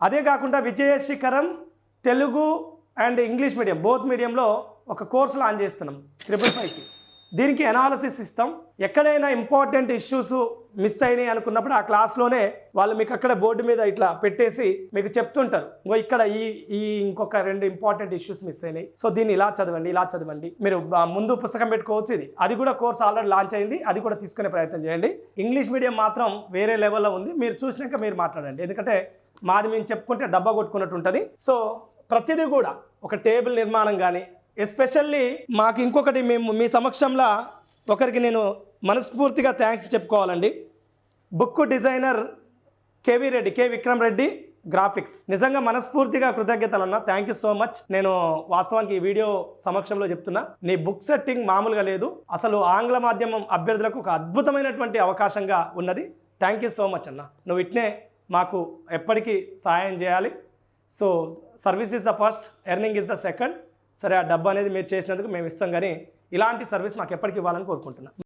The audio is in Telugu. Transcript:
అదే కాకుండా Vijayashikharam Telugu and English medium both మీడియంలో ఒక కోర్సు లాంచ్ చేస్తున్నాం 555కి. దీనికి అనాలిసిస్ ఇస్తాం. ఎక్కడైనా ఇంపార్టెంట్ ఇష్యూస్ మిస్ అయినాయి అనుకున్నప్పుడు ఆ క్లాస్లోనే వాళ్ళు మీకు అక్కడ బోర్డు మీద ఇట్లా పెట్టేసి మీకు చెప్తుంటారు, ఇక్కడ ఈ ఇంకొక 2 ఇంపార్టెంట్ ఇష్యూస్ మిస్ అయినాయి, సో దీన్ని ఇలా చదవండి, మీరు ముందు పుస్తకం పెట్టుకోవచ్చు. అది కూడా కోర్స్ ఆల్రెడీ లాంచ్ అయింది, అది కూడా తీసుకునే ప్రయత్నం చేయండి. ఇంగ్లీష్ మీడియం మాత్రం వేరే లెవెల్లో ఉంది, మీరు చూసినాక మీరు మాట్లాడండి. ఎందుకంటే మాది మేము చెప్పుకుంటే డబ్బా కొట్టుకున్నట్టు ఉంటుంది. సో ప్రతిదీ కూడా ఒక టేబుల్ నిర్మాణం కానీ, ఎస్పెషల్లీ మాకు ఇంకొకటి మేము మీ సమక్షంలో ఒకరికి నేను మనస్ఫూర్తిగా థ్యాంక్స్ చెప్పుకోవాలండి. బుక్ డిజైనర్ కే విక్రమ్ రెడ్డి గ్రాఫిక్స్, నిజంగా మనస్ఫూర్తిగా కృతజ్ఞతలు అన్న. Thank you so much. నేను వాస్తవానికి ఈ వీడియో సమక్షంలో చెప్తున్నా, నీ బుక్ సెట్టింగ్ మామూలుగా లేదు, అసలు ఆంగ్ల మాధ్యమం అభ్యర్థులకు ఒక అద్భుతమైనటువంటి అవకాశంగా ఉన్నది. థ్యాంక్ యూ సో మచ్ అన్న. నువ్వు ఇట్నే మాకు ఎప్పటికీ సహాయం చేయాలి. So service is the first, earning is the second. సరే, ఆ డబ్బు అనేది మీరు చేసినందుకు మేము ఇస్తాం, కానీ ఇలాంటి సర్వీస్ మాకు ఎప్పటికి ఇవ్వాలని కోరుకుంటున్నాను.